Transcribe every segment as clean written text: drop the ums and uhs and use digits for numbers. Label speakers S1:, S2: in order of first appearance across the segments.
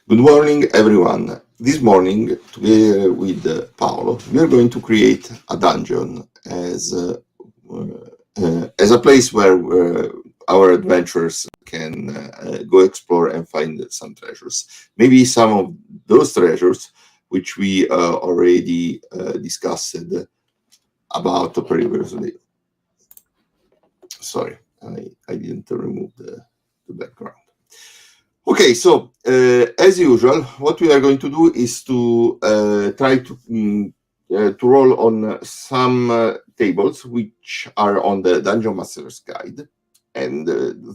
S1: Good morning, everyone. This morning, together with Paolo, we are going to create a dungeon as a place where our adventurers can go explore and find some treasures. Maybe some of those treasures which we already discussed about previously. Sorry, I didn't remove the background. Okay, so as usual, what we are going to do is to try to roll on some tables which are on the Dungeon Master's Guide, and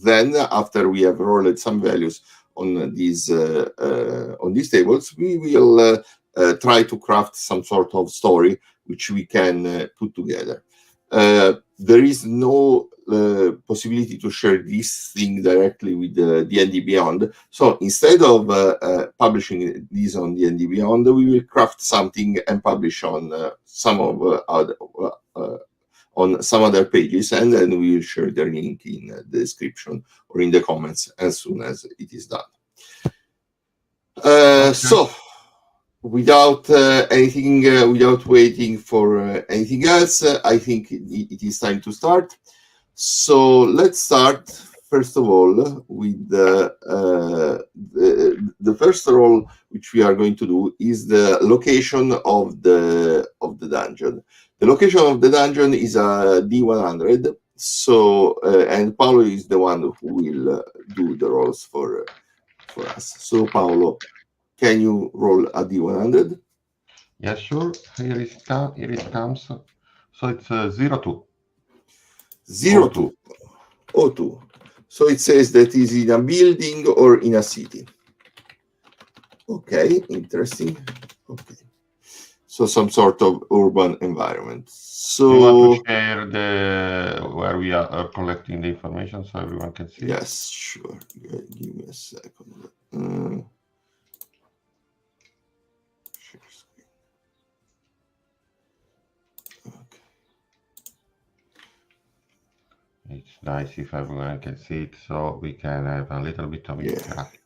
S1: then after we have rolled some values on these tables, we will try to craft some sort of story which we can put together. There is no possibility to share this thing directly with D&D Beyond. So instead of publishing this on D&D Beyond, we will craft something and publish on some other pages, and then we will share the link in the description or in the comments as soon as it is done. So without without waiting for anything else, I think it is time to start. So let's start first of all with the first roll which we are going to do is the location of the dungeon. The location of the dungeon is a D100. So and Paolo is the one who will do the rolls for us. So Paolo, can you roll a D100?
S2: Yeah, sure. Here it comes. So it's 02.
S1: 02. 02. So it says that is in a building or in a city. Okay, interesting. Okay. So some sort of urban environment. So
S2: you want to share where we are collecting the information so everyone can see?
S1: Yes, sure. Give me a second. Share screen. Okay.
S2: It's nice if everyone can see it, so we can have a little bit of interaction.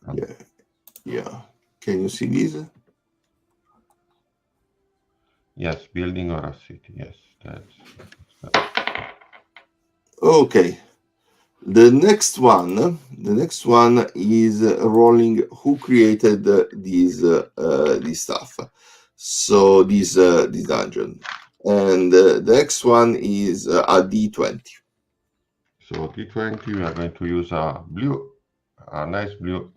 S1: Yeah. Can you see this?
S2: Yes, building or a city. Yes, that's.
S1: Okay. The next one is rolling who created this stuff. So this dungeon, and the next one is a D20.
S2: So D20, we are going to use a nice blue,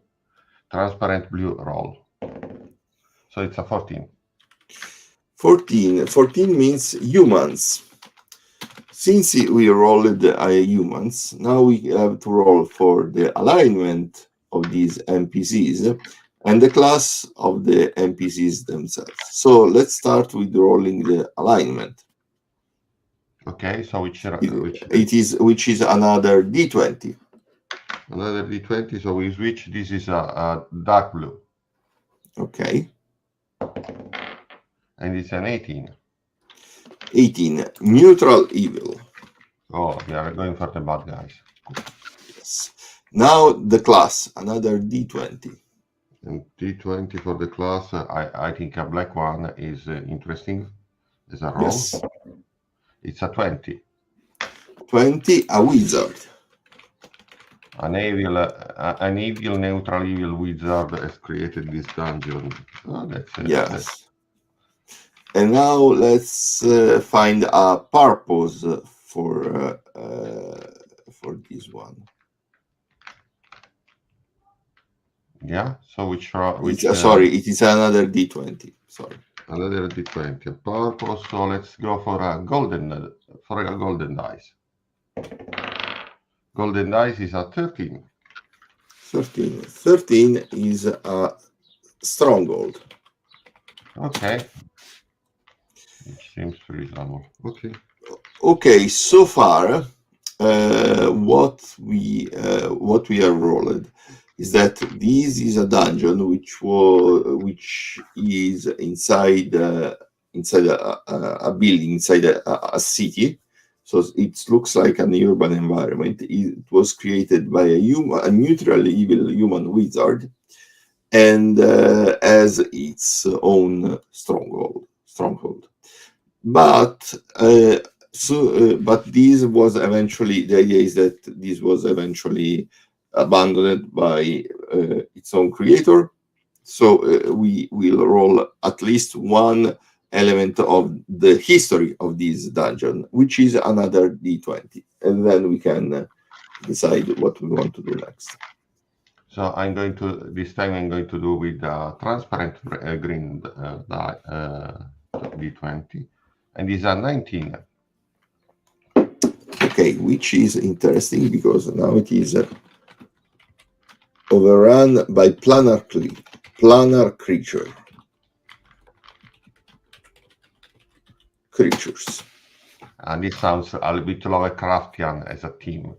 S2: transparent blue roll. So it's a 14.
S1: 14 means humans. Since we rolled humans, now we have to roll for the alignment of these NPCs and the class of the NPCs themselves. So let's start with rolling the alignment.
S2: Okay, so which
S1: is another D20.
S2: Another D20, so we switch. This is a dark blue.
S1: Okay.
S2: And it's an 18.
S1: 18, neutral evil.
S2: Oh, we are going for the bad guys.
S1: Yes. Now the class, another D20.
S2: And D20 for the class, I think a black one is interesting as a roll.
S1: Yes.
S2: It's a 20.
S1: 20, a wizard.
S2: An evil neutral evil wizard has created this dungeon. Oh, that's it.
S1: Yes. And now let's find a purpose for this one.
S2: Yeah. So which
S1: sorry, it is another D20. Sorry.
S2: Another D20. A purpose. So let's go for a golden dice. Golden dice is a 13.
S1: 13. 13 is a stronghold.
S2: Okay. It seems reasonable. Okay.
S1: Okay. So far, what we have rolled is that this is a dungeon which is inside a building, inside a city. So it looks like an urban environment. It was created by a neutral evil human wizard, and has its own stronghold. But but this was eventually, the idea is that this was eventually abandoned by its own creator. So we will roll at least one element of the history of this dungeon, which is another d20, and then we can decide what we want to do next.
S2: So this time I'm going to do with transparent green d20, and these are 19.
S1: Okay, which is interesting because now it is overrun by planar creatures.
S2: And it sounds a little bit Lovecraftian as a theme.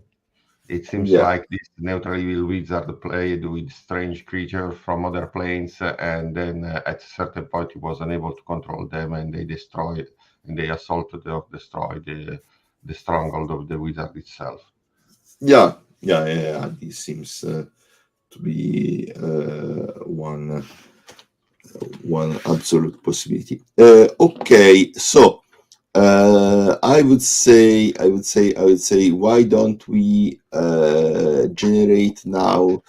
S2: It seems
S1: Yeah.
S2: like this neutral evil wizard played with strange creatures from other planes, and then at a certain point he was unable to control them, and they assaulted or destroyed the stronghold of the wizard itself.
S1: Yeah. This seems to be one absolute possibility. Okay, so I would say, why don't we generate now?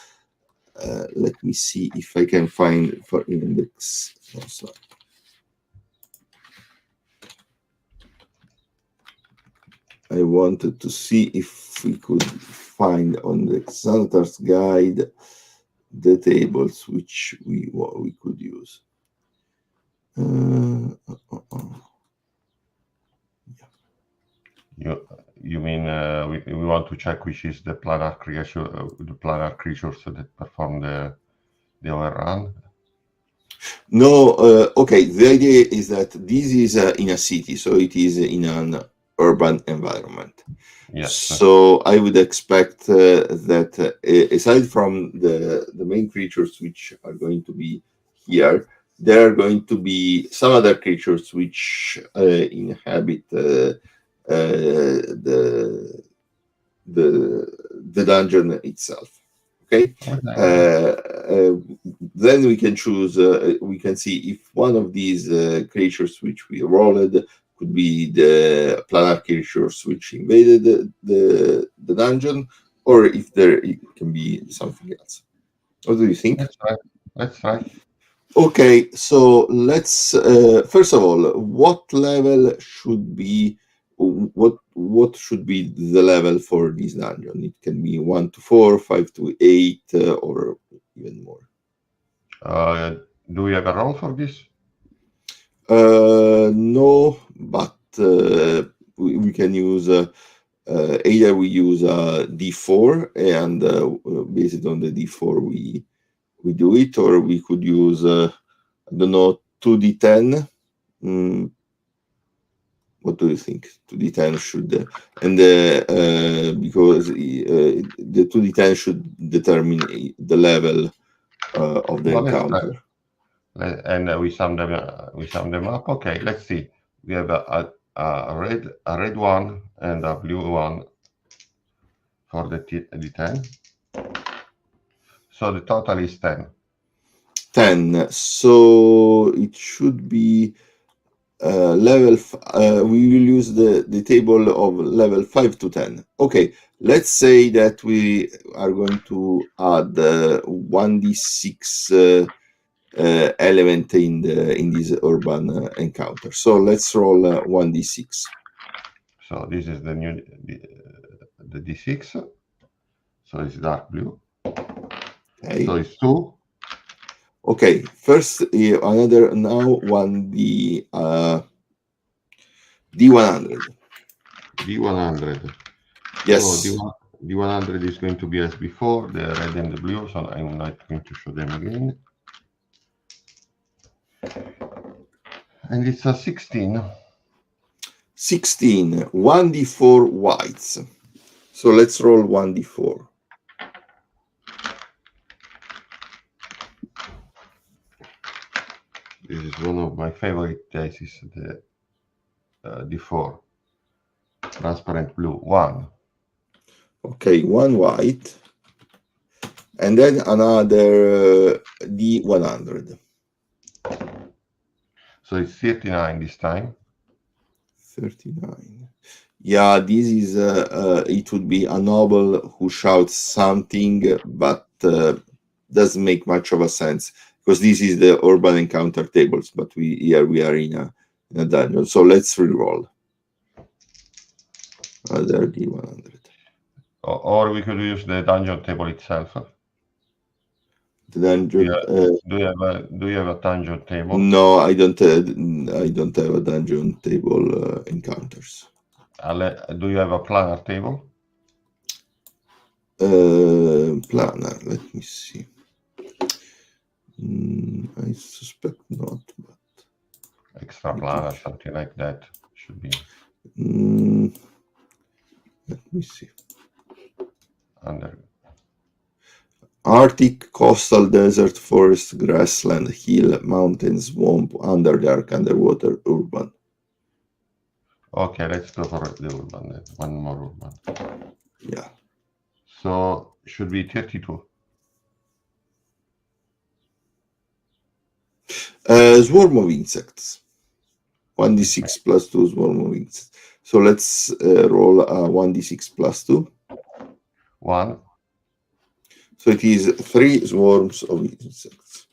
S1: Let me see if I can find for index. Oh, sorry. I wanted to see if we could find on the Xanathar's guide the tables which we could use.
S2: You mean we want to check which is the planar creatures that perform the overrun?
S1: No, okay. The idea is that this is in a city, so it is in an urban environment.
S2: Yes.
S1: So I would expect that aside from the main creatures which are going to be here, there are going to be some other creatures which inhabit the dungeon itself. Okay. Then we can choose. We can see if one of these creatures which we rolled could be the planar creatures which invaded the dungeon, or if it can be something else. What do you think?
S2: Let's try.
S1: Okay, so let's first of all, what level should be what should be the level for this dungeon? It can be 1 to 4, 5 to 8, or even more.
S2: Do we have a roll for this?
S1: No, but we can use either we use a D4 and based on the D4 we do it, or we could use I don't know, 2D10. What do you think? 2D10 should and because the 2D10 should determine the level of the encounter.
S2: And we sum them up. Okay, let's see. We have a red one and a blue one for the D10. So the total is 10.
S1: 10. So it should be level. We will use the table of level 5 to 10. Okay, let's say that we are going to add 1d6 element in this urban encounter. So let's roll 1d6.
S2: So this is the new the d6. So it's dark blue.
S1: Okay.
S2: So it's 2.
S1: Okay. First, another now D100.
S2: D100.
S1: Yes.
S2: So D100 is going to be as before, the red and the blue. So I'm not going to show them again. And it's a 16.
S1: 16. 1d4 whites. So let's roll 1d4.
S2: This is one of my favorite dice, the D4. Transparent blue, 1.
S1: Okay, 1 white. and then another D100.
S2: So it's 39 this time.
S1: 39. Yeah, this is it would be a noble who shouts something, but doesn't make much of a sense because this is the urban encounter tables, but we are in a dungeon. So let's reroll. Other D100.
S2: Or we could use the dungeon table itself.
S1: The dungeon.
S2: Do you have a dungeon table?
S1: No, I don't have a dungeon table encounters.
S2: Do you have a planner table?
S1: Planner. Let me see. I suspect not, but
S2: Extra planner, something like that should be.
S1: Let me see.
S2: Under
S1: Arctic, coastal, desert, forest, grassland, hill, mountain, swamp, underdark, underwater, urban.
S2: Okay, let's go for the urban then. One more urban.
S1: Yeah.
S2: So should be 32.
S1: Swarm of insects. 1d6 plus 2 swarm of insects. So let's roll a 1d6 plus 2.
S2: 1.
S1: So it is 3 swarms of insects.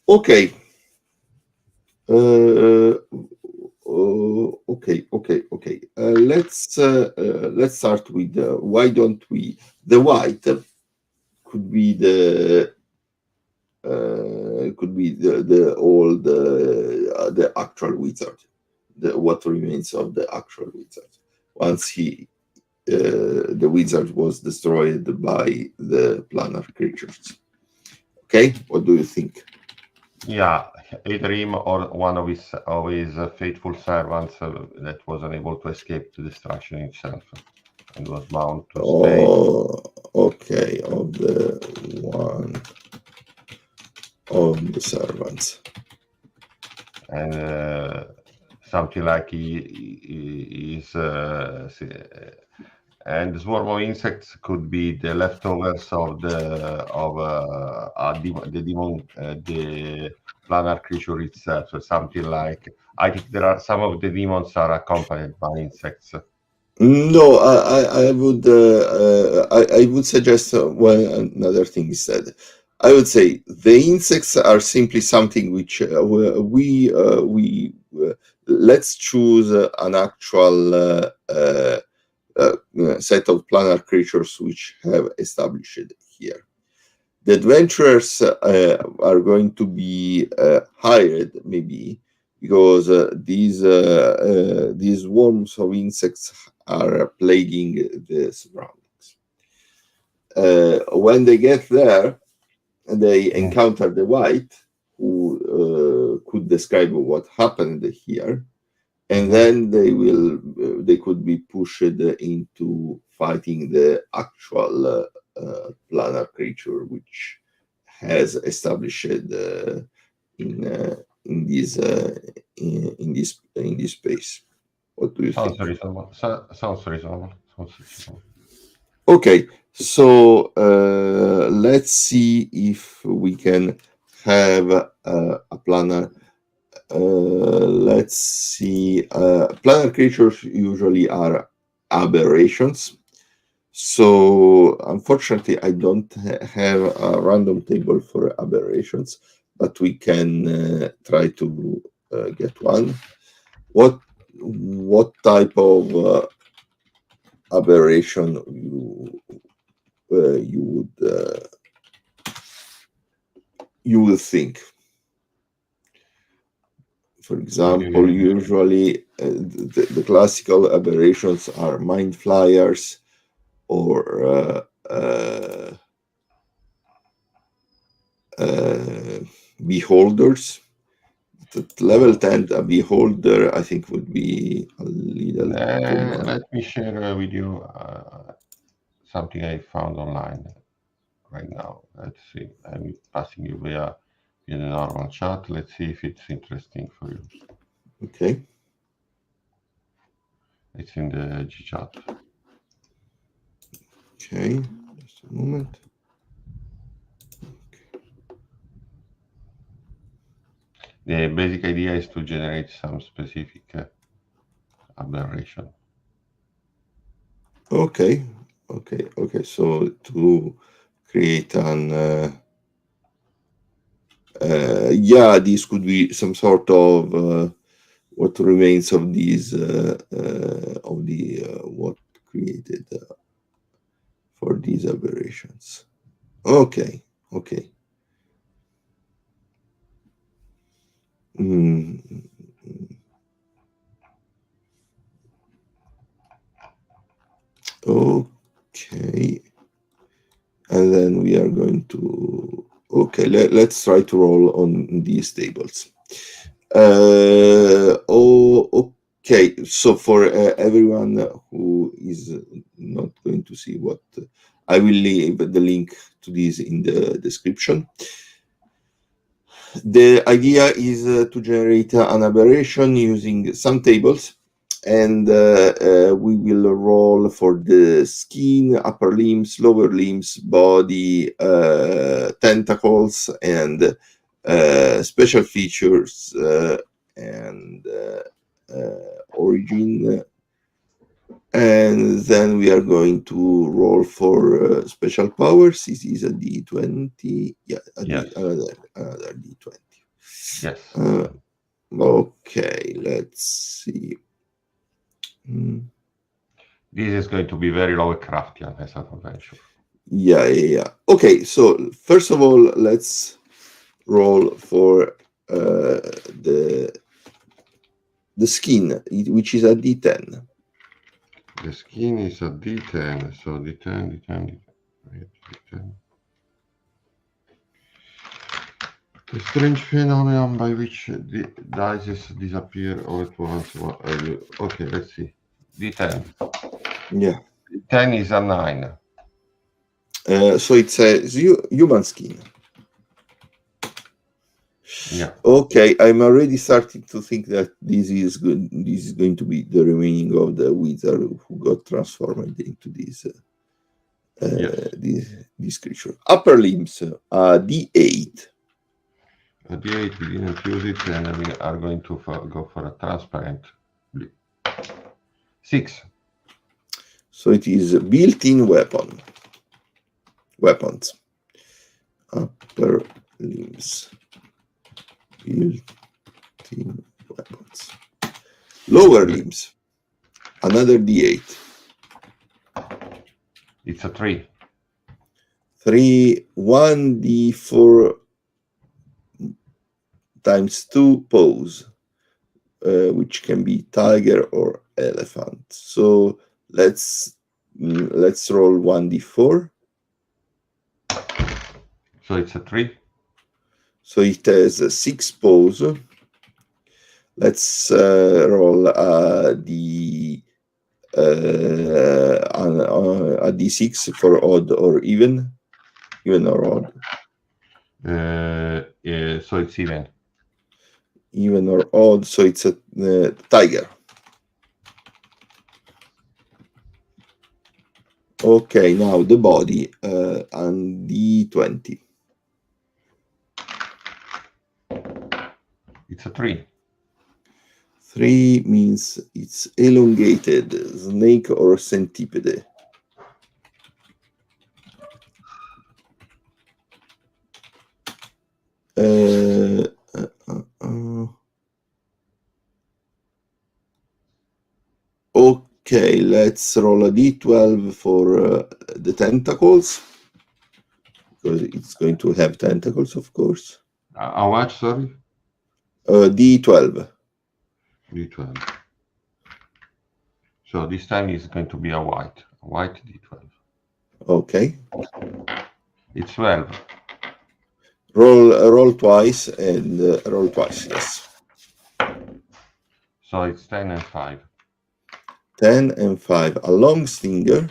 S1: Okay. Okay. Let's start with why don't we? The white could be the old the actual wizard, what remains of the actual wizard once the wizard was destroyed by the planar creatures. Okay, what do you think?
S2: Yeah, either him or one of his faithful servants that was unable to escape the destruction itself and was bound to stay.
S1: Okay, of the one of the servants.
S2: And something like he is and the swarm of insects could be the leftovers of the demon, the planar creature itself. So something like, I think there are some of the demons are accompanied by insects.
S1: No, I would suggest another thing instead. I would say the insects are simply something which we let's choose an actual set of planar creatures which have established here. The adventurers are going to be hired maybe because these swarms of insects are plaguing the surroundings. When they get there, they encounter the white, who could describe what happened here, and then they could be pushed into fighting the actual planar creature which has established in this space. What do you
S2: Sounds
S1: think?
S2: reasonable. Sounds reasonable.
S1: Okay, so let's see if we can have a planar. Let's see. Planar creatures usually are aberrations. So unfortunately, I don't have a random table for aberrations, but we can try to get one. What type of aberration you would think? For example, usually the classical aberrations are mind flyers or beholders. At level 10, a beholder, I think, would be a little too much.
S2: Let me share with you something I found online right now. Let's see. I'm passing you via the normal chat. Let's see if it's interesting for you.
S1: Okay.
S2: It's in the G chat.
S1: Okay, just a moment.
S2: The basic idea is to generate some specific aberration.
S1: Okay. So to create an this could be some sort of what remains of these of the what created for these aberrations. Okay. Mm. Okay, and then we are going to let's try to roll on these tables. Okay, so for everyone who is not going to see what, I will leave the link to this in the description. The idea is to generate an aberration using some tables, and we will roll for the skin, upper limbs, lower limbs, body, tentacles, and special features and origin. And then we are going to roll for special powers. This is a D20. Yeah,
S2: Yes.
S1: another D20.
S2: Yes.
S1: Okay, let's see.
S2: This is going to be very Lovecraftian as an adventure.
S1: Yeah. Okay, so first of all, let's roll for the skin, which is a D10.
S2: The skin is a D10, so D10. The strange phenomenon by which the dice disappear all at once. Okay, let's see. D10.
S1: Yeah.
S2: 10 is a 9.
S1: So it's a human skin.
S2: Yeah.
S1: Okay, I'm already starting to think that this is good. This is going to be the remaining of the wizard who got transformed into this this creature. Upper limbs, D8.
S2: A D8, we didn't use it, and we are going to go for a transparent. 6.
S1: So it is built-in weapons. Upper limbs, built-in weapons. Lower limbs, another D8.
S2: It's a 3.
S1: 1d4 times 2 pose, which can be tiger or elephant. So let's roll 1d4.
S2: So it's a 3.
S1: So it has a 6 pose. Let's roll a d6 for odd or even or odd.
S2: So it's even.
S1: Even or odd, so it's a tiger. Okay, now the body, and D20.
S2: It's a 3.
S1: 3 means it's elongated, snake or centipede. Okay, let's roll a d12 for the tentacles, because it's going to have tentacles, of course.
S2: How much, sorry?
S1: D12.
S2: D12. So this time it's going to be a white D12.
S1: Okay.
S2: It's 12.
S1: Roll twice and roll twice, yes.
S2: So it's 10 and 5.
S1: 10 and 5. A long stinger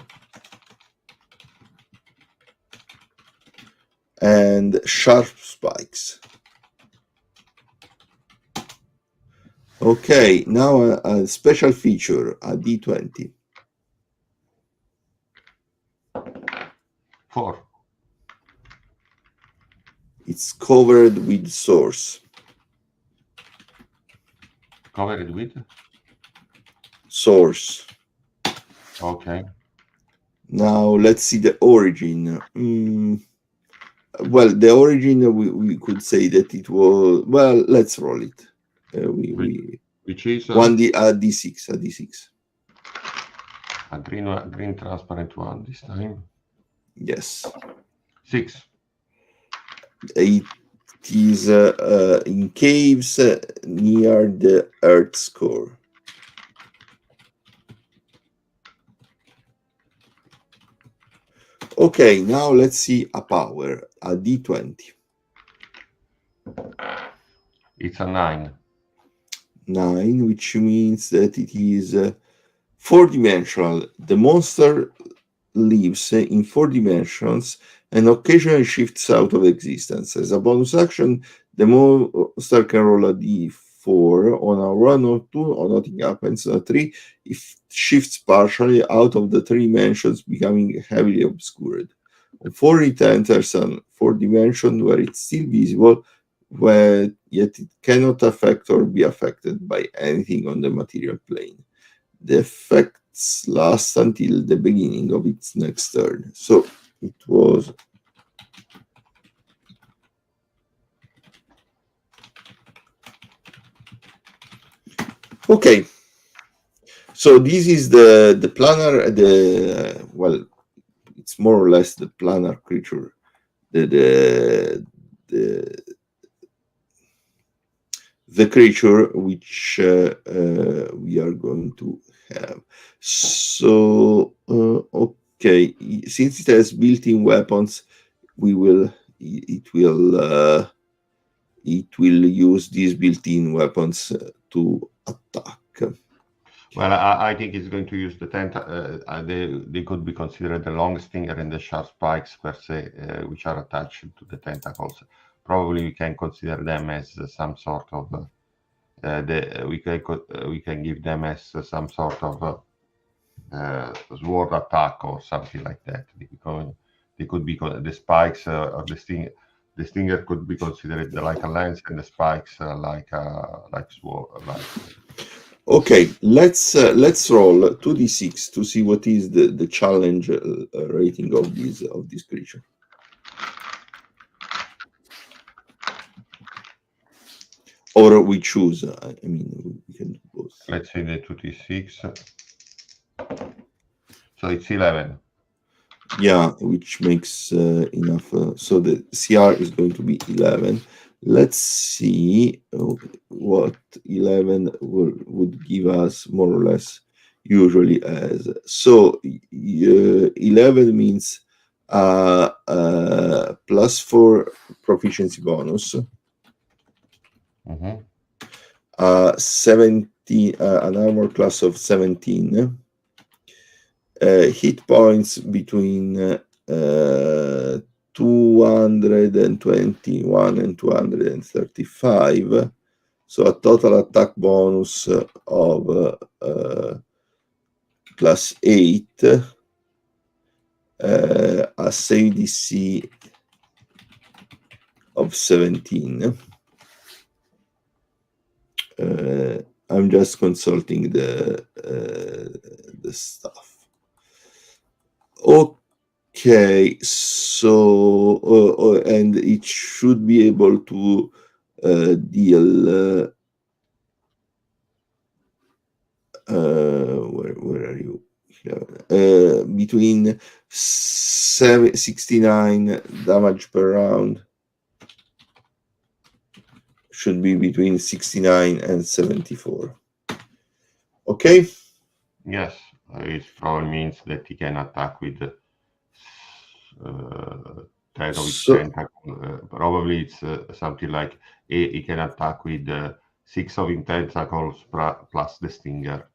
S1: and sharp spikes. Okay, now a special feature, a D20.
S2: 4.
S1: It's covered with source.
S2: Covered with?
S1: Source.
S2: Okay.
S1: Now let's see the origin. Well, the origin, we could say that it was, well, let's roll it.
S2: Which is?
S1: A D6, a D6.
S2: A green transparent one this time.
S1: Yes.
S2: 6.
S1: It is in caves near the Earth's core. Okay, now let's see a power, a D20.
S2: It's a 9.
S1: 9, which means that it is 4-dimensional. The monster lives in 4 dimensions and occasionally shifts out of existence. As a bonus action, the monster can roll a d4 on a 1 or 2 or nothing happens. On a 3, it shifts partially out of the 3 dimensions, becoming heavily obscured. On 4, it enters a 4 dimension where it's still visible, yet it cannot affect or be affected by anything on the material plane. The effects last until the beginning of its next turn. So it was okay. So this is the planar. Well, it's more or less the planar creature. The creature which we are going to have. So okay, since it has built-in weapons, it will use these built-in weapons to attack.
S2: Well, I think it's going to use the they could be considered the long stinger and the sharp spikes per se, which are attached to the tentacles. Probably we can consider them as some sort of we can give them as some sort of sword attack or something like that. They could be the spikes of the stinger. The stinger could be considered like a lance, and the spikes like sword.
S1: Okay, let's roll 2d6 to see what is the challenge rating of this creature. Or we choose. I mean, we can do both.
S2: Let's see the 2d6. So it's 11.
S1: Yeah, which makes enough. So the CR is going to be 11. Let's see what 11 would give us more or less usually as. So 11 means +4 proficiency bonus. 17, an armor class of 17. Hit points between 221 and 235. So a total attack bonus of +8. A save DC of 17. I'm just consulting the stuff. Okay, so and it should be able to deal. Where are you? Between 69 damage per round. Should be between 69 and 74. Okay.
S2: Yes, it probably means that he can attack with tentacle. Probably it's something like he can attack with 6 of in tentacles plus the stinger.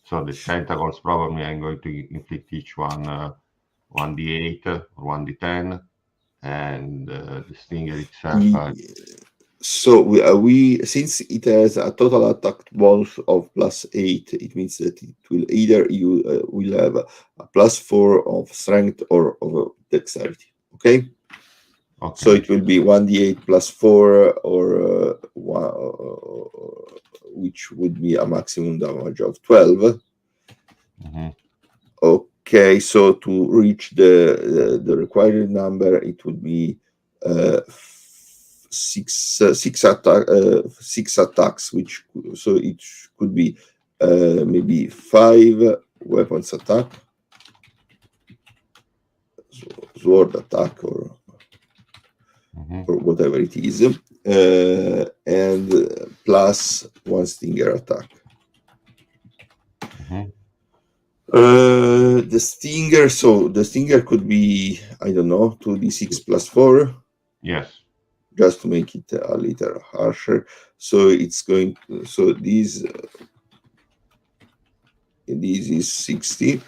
S2: So the tentacles probably I'm going to inflict each one 1d8 or 1d10, and the stinger itself
S1: So we since it has a total attack bonus of +8, it means that it will either you will have a +4 of strength or of dexterity. Okay.
S2: Okay.
S1: So it will be 1d8 +4 or which would be a maximum damage of 12.
S2: Mm-hmm.
S1: Okay, so to reach the required number, it would be six attacks, which so it could be maybe 5 weapons attack, sword attack, or whatever it is, and plus 1 stinger attack. The stinger could be, I don't know, 2d6 +4.
S2: Yes.
S1: Just to make it a little harsher. So it's going. So this is 60,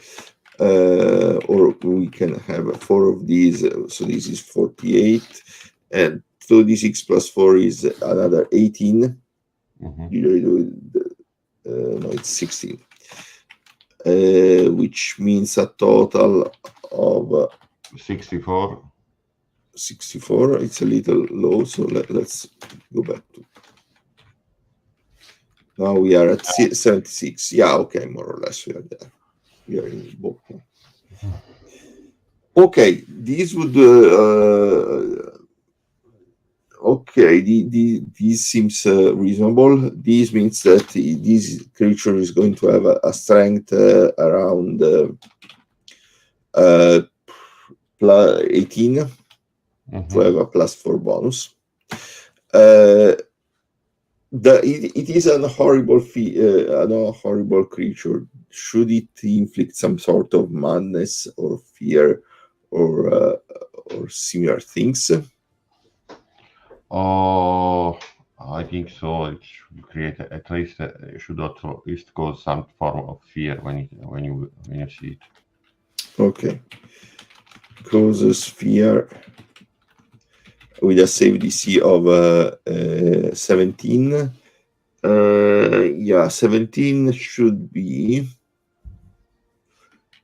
S1: or we can have 4 of these. So this is 48, and 2d6 +4 is another 18. No, it's 16. Which means a total of
S2: 64.
S1: 64. It's a little low, so let's go back to. Now we are at 76. Yeah, okay, more or less we are there. We are in the book. Okay, this would. Okay, this seems reasonable. This means that this creature is going to have a strength around plus 18 to have a +4 bonus. It is an horrible horrible creature. Should it inflict some sort of madness or fear or similar things?
S2: Oh, I think so. It should create at least it should at least cause some form of fear when you see it.
S1: Okay, causes fear with a save DC of 17. Yeah, 17 should be.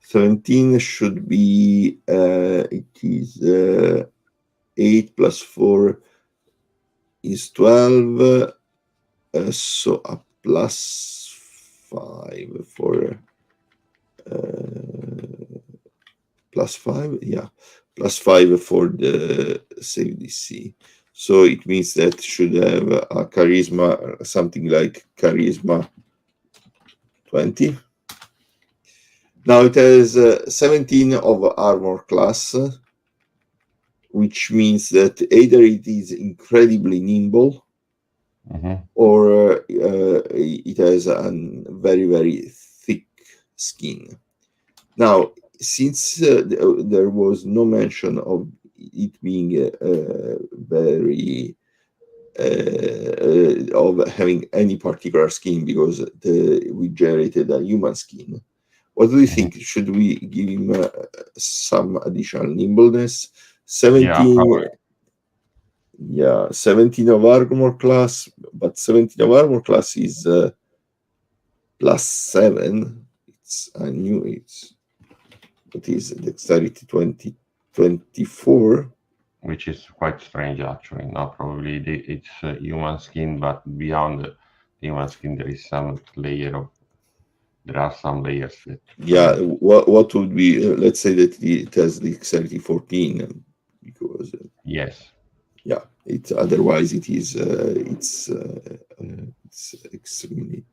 S1: 17 should be. It is 8 +4 is 12. So a +5 for +5, yeah, +5 for the save DC. So it means that should have a charisma, something like charisma 20. Now it has 17 of armor class, which means that either it is incredibly nimble, or it has a very, very thick skin. Now, since there was no mention of it being very of having any particular skin, because we generated a human skin, what do you think? Should we give him some additional nimbleness? 17. Yeah, 17 of armor class, but 17 of armor class is +7. It's a new. What is dexterity 24?
S2: Which is quite strange, actually. Not probably it's human skin, but beyond the human skin, there is some layer of. There are some layers.
S1: Yeah, what would be? Let's say that it has dexterity 14, because
S2: yes.
S1: Yeah, it otherwise it is it's extremely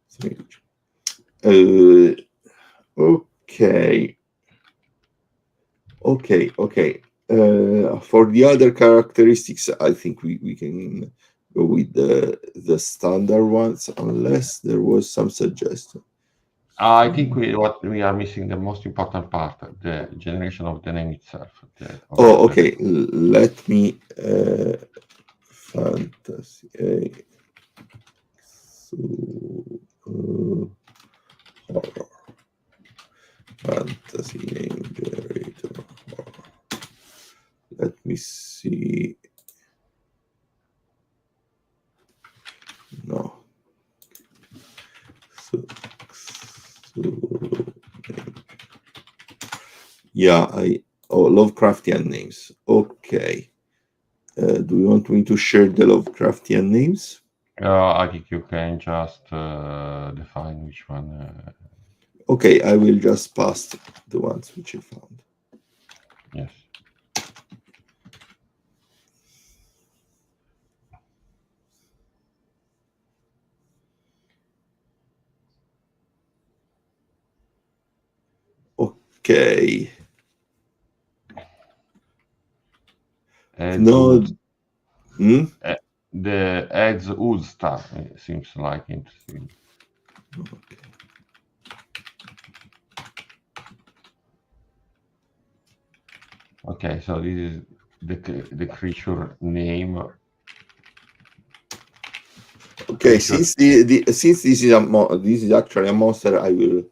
S1: strange. Okay. For the other characteristics, I think we can go with the standard ones, unless there was some suggestion.
S2: I think what we are missing the most important part, the generation of the name itself.
S1: Okay. Let me fantasy. Horror. Fantasy name generator. Let me see. Yeah, Lovecraftian names. Okay. Do you want me to share the Lovecraftian names?
S2: I think you can just define which one.
S1: Okay, I will just pass the ones which I found.
S2: Yes.
S1: Okay.
S2: Ed's
S1: No.
S2: The Ed's Ulster seems like interesting.
S1: Okay.
S2: Okay, so this is the creature name.
S1: Okay,
S2: Creature.
S1: since since this is this is actually a monster, I will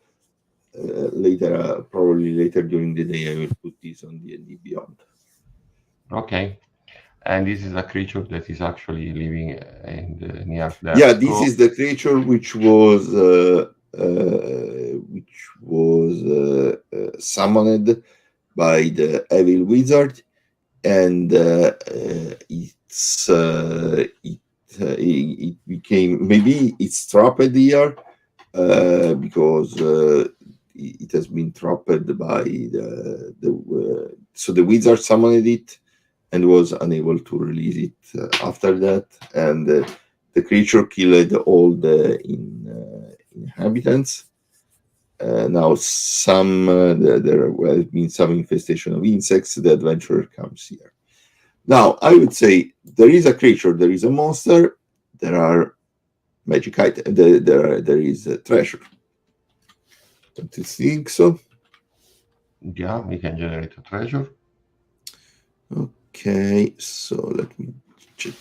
S1: later, probably later during the day, I will put this on D&D Beyond.
S2: Okay, and this is a creature that is actually living in the near
S1: Yeah,
S2: death.
S1: this is the creature which was summoned by the evil wizard, and it became, maybe it's trapped here because it has been trapped by so the wizard summoned it and was unable to release it after that, and the creature killed all the inhabitants. Now there has been some infestation of insects. The adventurer comes here. Now I would say there is a creature, there is a monster, there are magic items, there is a treasure. Don't you think so?
S2: Yeah, we can generate a treasure.
S1: Okay, so let me check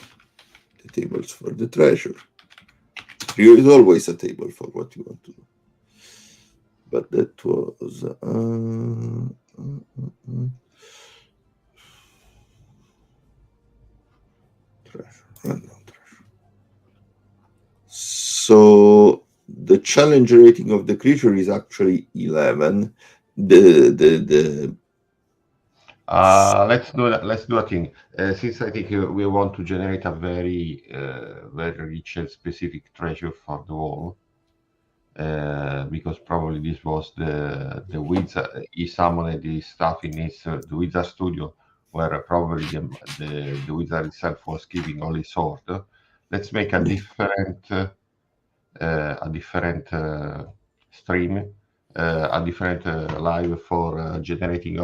S1: the tables for the treasure. There is always a table for what you want to do. But that was treasure, random treasure. So the challenge rating of the creature is actually 11.
S2: Let's do a thing. Since I think we want to generate a very rich and specific treasure for the wall, because probably this was the wizard. He summoned this stuff in his the wizard studio, where probably the wizard himself was keeping all his sword. Let's make a different stream, a different live for generating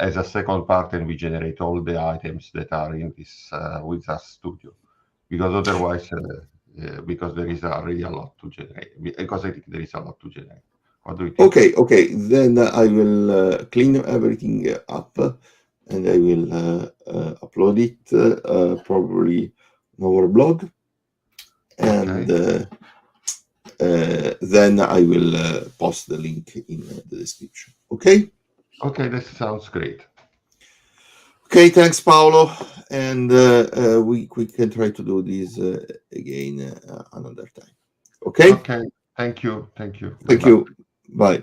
S2: as a second part, and we generate all the items that are in this wizard studio, because otherwise. Because there is already a lot to generate. Because I think there is a lot to generate. What do you think?
S1: Okay. Then I will clean everything up, and I will upload it probably on our blog, and then I will post the link in the description. Okay.
S2: Okay, that sounds great.
S1: Okay, thanks, Paolo, and we can try to do this again another time. Okay.
S2: Okay, thank you.
S1: Thank you. Bye.